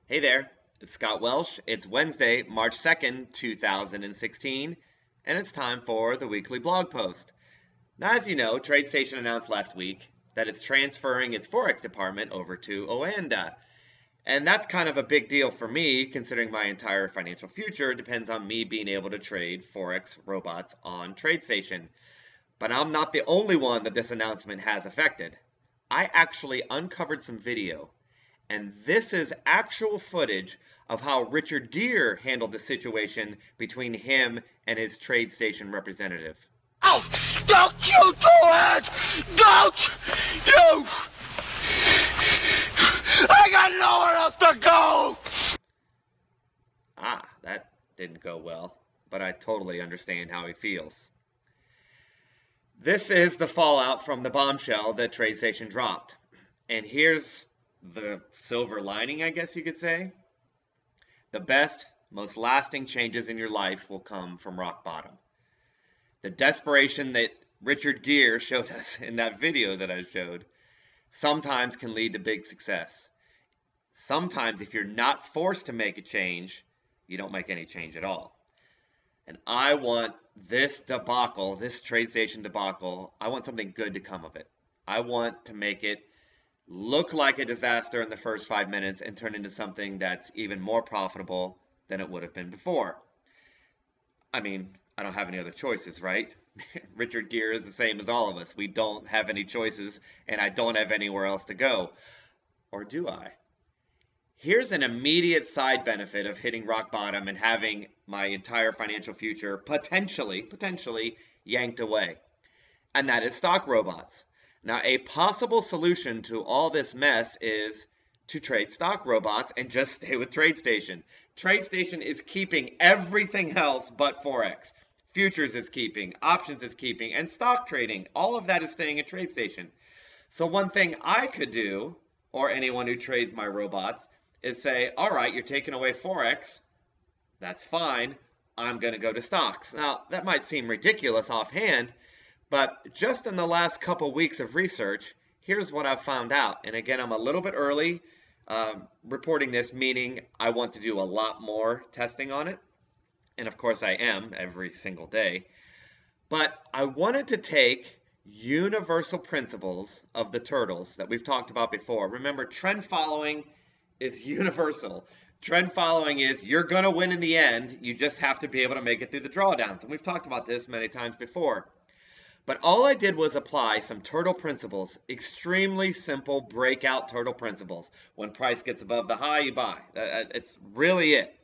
Hey there, it's Scott Welsh. It's Wednesday, March 2nd, 2016, and it's time for the weekly blog post. Now, as you know, TradeStation announced last week that it's transferring its Forex department over to Oanda. And that's kind of a big deal for me, considering my entire financial future depends on me being able to trade Forex robots on TradeStation. But I'm not the only one that this announcement has affected. I actually uncovered some video, and this is actual footage of how Richard Gere handled the situation between him and his TradeStation representative. Oh, don't you do it! Don't you! I got nowhere else to go! That didn't go well, but I totally understand how he feels. This is the fallout from the bombshell that TradeStation dropped. And here's the silver lining, I guess you could say. The best, most lasting changes in your life will come from rock bottom. The desperation that Richard Gere showed us in that video that I showed sometimes can lead to big success. Sometimes if you're not forced to make a change, you don't make any change at all. And I want this debacle, this TradeStation debacle, I want something good to come of it. I want to make it look like a disaster in the first 5 minutes and turn into something that's even more profitable than it would have been before. I mean, I don't have any other choices, right? Richard Gere is the same as all of us. We don't have any choices, and I don't have anywhere else to go. Or do I? Here's an immediate side benefit of hitting rock bottom and having my entire financial future potentially yanked away. And that is stock robots. Now, a possible solution to all this mess is to trade stock robots and just stay with TradeStation. TradeStation is keeping everything else but Forex. Futures is keeping, options is keeping, and stock trading. All of that is staying at TradeStation. So one thing I could do, or anyone who trades my robots, is say, all right, you're taking away Forex. That's fine. I'm going to go to stocks. Now, that might seem ridiculous offhand, but just in the last couple weeks of research, here's what I've found out. And again, I'm a little bit early reporting this, meaning I want to do a lot more testing on it. And of course I am every single day. But I wanted to take universal principles of the turtles that we've talked about before. Remember, trend following is universal. Trend following is you're going to win in the end. You just have to be able to make it through the drawdowns. And we've talked about this many times before. But all I did was apply some turtle principles, extremely simple breakout turtle principles. When price gets above the high, you buy. It's really it,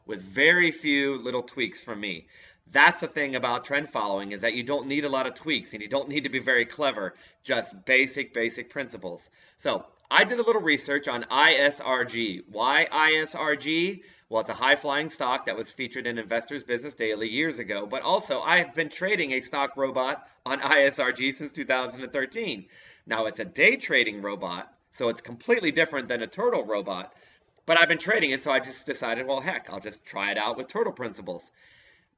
with very few little tweaks from me. That's the thing about trend following, is that you don't need a lot of tweaks and you don't need to be very clever, just basic principles. So I did a little research on ISRG. Why ISRG? Well, it's a high-flying stock that was featured in Investors Business Daily years ago, but also I have been trading a stock robot on ISRG since 2013. Now, it's a day trading robot, so it's completely different than a turtle robot, but I've been trading it, so I just decided, well, heck, I'll just try it out with turtle principles.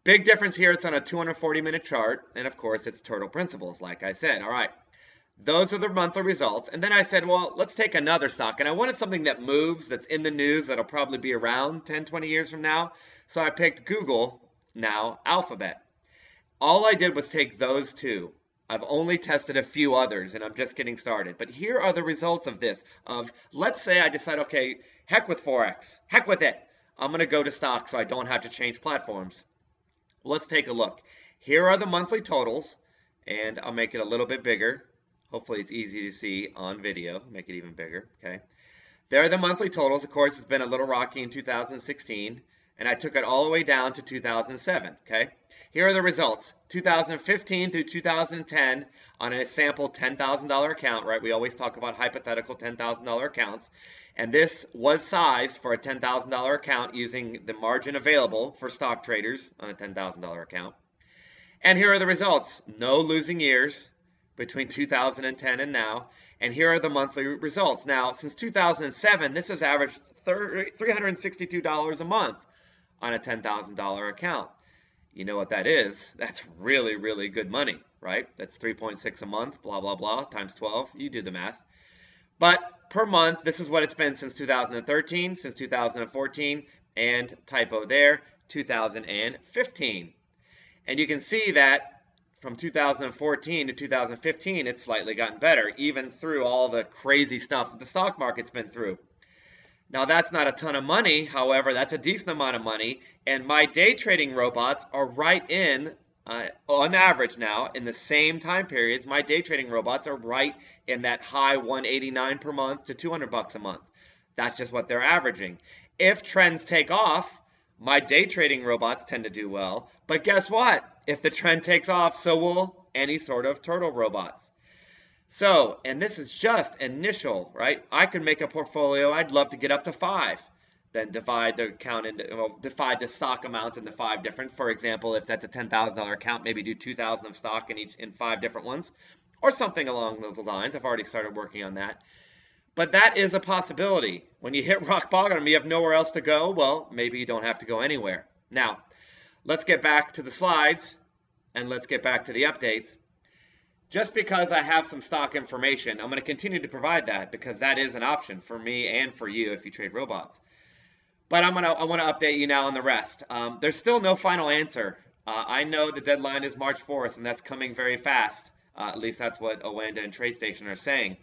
Big difference here, it's on a 240-minute chart, and of course, it's turtle principles, like I said. All right. Those are the monthly results. And then I said, well, let's take another stock. And I wanted something that moves, that's in the news, that'll probably be around 10, 20 years from now. So I picked Google, now Alphabet. All I did was take those two. I've only tested a few others, and I'm just getting started. But here are the results of this. Let's say I decide, okay, heck with Forex. Heck with it. I'm going to go to stocks so I don't have to change platforms. Let's take a look. Here are the monthly totals, and I'll make it a little bit bigger. Hopefully it's easy to see on video. Make it even bigger, okay? There are the monthly totals. Of course, it's been a little rocky in 2016, and I took it all the way down to 2007, okay? Here are the results. 2015 through 2010 on a sample $10,000 account, right? We always talk about hypothetical $10,000 accounts. And this was sized for a $10,000 account using the margin available for stock traders on a $10,000 account. And here are the results. No losing years between 2010 and now. And here are the monthly results. Now, since 2007, this has averaged $362 a month on a $10,000 account. You know what that is? That's really, really good money, right? That's 3.6 a month, blah, blah, blah, times 12. You do the math. But per month, this is what it's been since 2013, since 2014, and typo there, 2015. And you can see that from 2014 to 2015, it's slightly gotten better, even through all the crazy stuff that the stock market's been through. Now, that's not a ton of money. However, that's a decent amount of money. And my day trading robots are right in, on average now, in the same time periods, my day trading robots are right in that high 189 per month to 200 bucks a month. That's just what they're averaging. If trends take off, my day trading robots tend to do well. But guess what? If the trend takes off, so will any sort of turtle robots. So, and this is just initial, right? I could make a portfolio. I'd love to get up to 5. Then divide the account into, well, divide the stock amounts into 5 different. For example, if that's a $10,000 account, maybe do 2,000 of stock in 5 different ones, or something along those lines. I've already started working on that. But that is a possibility. When you hit rock bottom and you have nowhere else to go, well, maybe you don't have to go anywhere. Now, let's get back to the slides, and let's get back to the updates. Just because I have some stock information, I'm going to continue to provide that because that is an option for me and for you if you trade robots. But I want to update you now on the rest. There's still no final answer. I know the deadline is March 4th, and that's coming very fast. At least that's what Oanda and TradeStation are saying.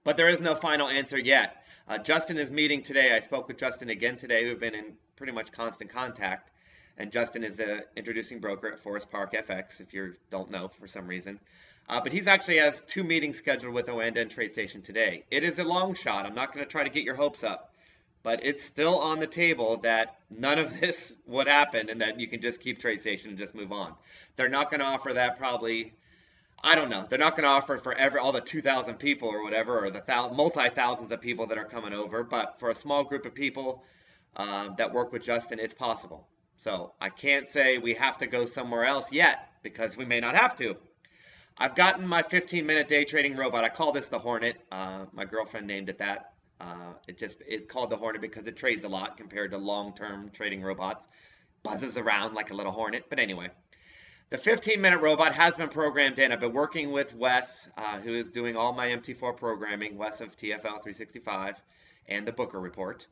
But there is no final answer yet. Justin is meeting today. I spoke with Justin again today. We've been in pretty much constant contact. And Justin is an introducing broker at Forest Park FX, if you don't know for some reason. But he's actually has 2 meetings scheduled with Oanda and TradeStation today. It is a long shot. I'm not going to try to get your hopes up. But it's still on the table that none of this would happen and that you can just keep TradeStation and just move on. They're not going to offer that probably, I don't know. They're not going to offer it for all the 2,000 people or whatever, or the multi-thousands of people that are coming over. But for a small group of people that work with Justin, it's possible. So I can't say we have to go somewhere else yet because we may not have to. I've gotten my 15-minute day trading robot. I call this the Hornet. My girlfriend named it that. It's called the Hornet because it trades a lot compared to long-term trading robots. Buzzes around like a little hornet. But anyway, the 15-minute robot has been programmed in. I've been working with Wes, who is doing all my MT4 programming, Wes of TFL 365, and the Booker Report.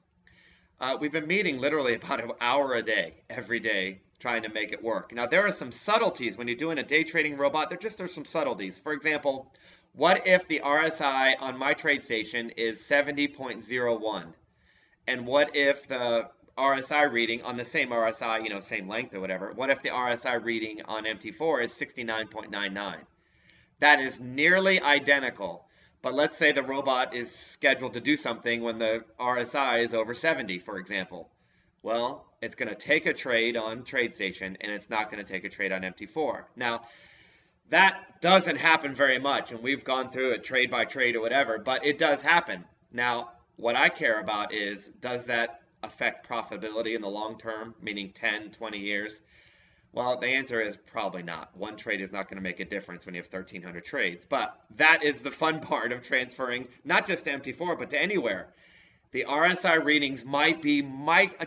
We've been meeting literally about an hour a day, every day, trying to make it work. Now, there are some subtleties when you're doing a day trading robot. There's some subtleties. For example, what if the RSI on my TradeStation is 70.01? And what if the RSI reading on the same RSI, same length or whatever, what if the RSI reading on MT4 is 69.99? That is nearly identical. But let's say the robot is scheduled to do something when the RSI is over 70, for example. Well, it's going to take a trade on TradeStation, and it's not going to take a trade on MT4. Now, that doesn't happen very much, and we've gone through it trade by trade or whatever, but it does happen. Now, what I care about is, does that affect profitability in the long term, meaning 10, 20 years? Well, the answer is probably not. One trade is not going to make a difference when you have 1,300 trades. But that is the fun part of transferring, not just to MT4, but to anywhere. The RSI readings might be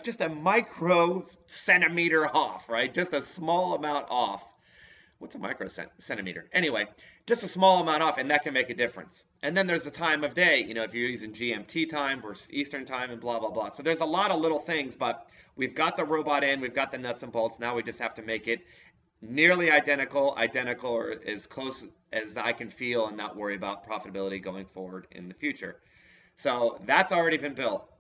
just a micro centimeter off, right? Just a small amount off. What's a micro centimeter? Anyway, just a small amount off, and that can make a difference. And then there's the time of day, if you're using GMT time versus Eastern time and blah, blah, blah. So there's a lot of little things, but we've got the robot in, we've got the nuts and bolts. Now we just have to make it nearly identical or as close as I can feel and not worry about profitability going forward in the future. So that's already been built.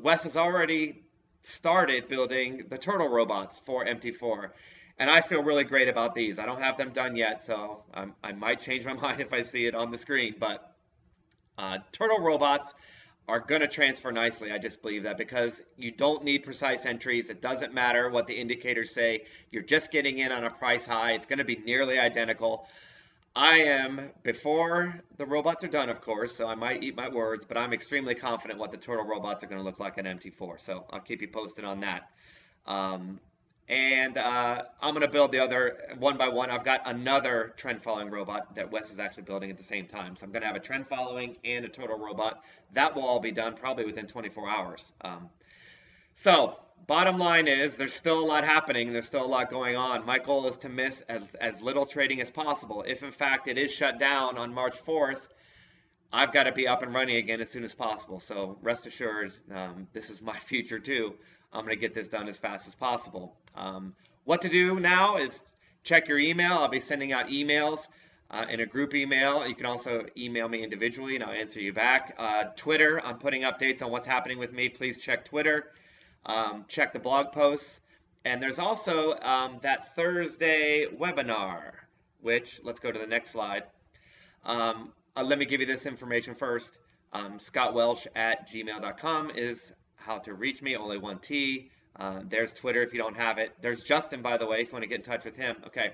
Wes has already started building the turtle robots for MT4. And I feel really great about these. I don't have them done yet, so I might change my mind if I see it on the screen. But turtle robots are going to transfer nicely. I just believe that because you don't need precise entries. It doesn't matter what the indicators say. You're just getting in on a price high. It's going to be nearly identical. I am, before the robots are done, of course, so I might eat my words, but I'm extremely confident what the turtle robots are going to look like in MT4. So I'll keep you posted on that. And I'm going to build the other one by one. I've got another trend following robot that Wes is actually building at the same time. So I'm going to have a trend following and a turtle robot. That will all be done probably within 24 hours. So bottom line is there's still a lot happening. There's still a lot going on. My goal is to miss as little trading as possible. If in fact it is shut down on March 4th, I've got to be up and running again as soon as possible. So rest assured, this is my future too. I'm going to get this done as fast as possible. What to do now is check your email. I'll be sending out emails in a group email. You can also email me individually and I'll answer you back. Twitter, I'm putting updates on what's happening with me. Please check Twitter. Check the blog posts. And there's also that Thursday webinar, which, let's go to the next slide. Let me give you this information first. ScottWelch@gmail.com is how to reach me, only one T. There's Twitter if you don't have it. There's Justin, by the way, if you want to get in touch with him. Okay.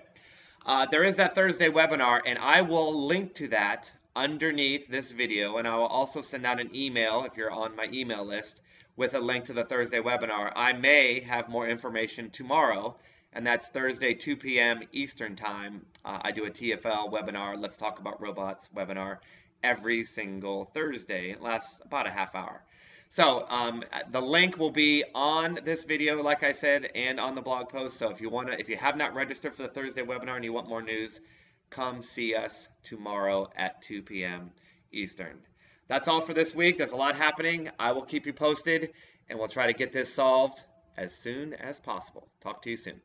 There is that Thursday webinar, and I will link to that underneath this video, and I will also send out an email if you're on my email list with a link to the Thursday webinar. I may have more information tomorrow, and that's Thursday, 2 p.m. Eastern Time. I do a TFL webinar, Let's Talk About Robots webinar, every single Thursday. It lasts about a half hour. So the link will be on this video, like I said, and on the blog post. So if you have not registered for the Thursday webinar and you want more news, come see us tomorrow at 2 p.m. Eastern. That's all for this week. There's a lot happening. I will keep you posted, and we'll try to get this solved as soon as possible. Talk to you soon.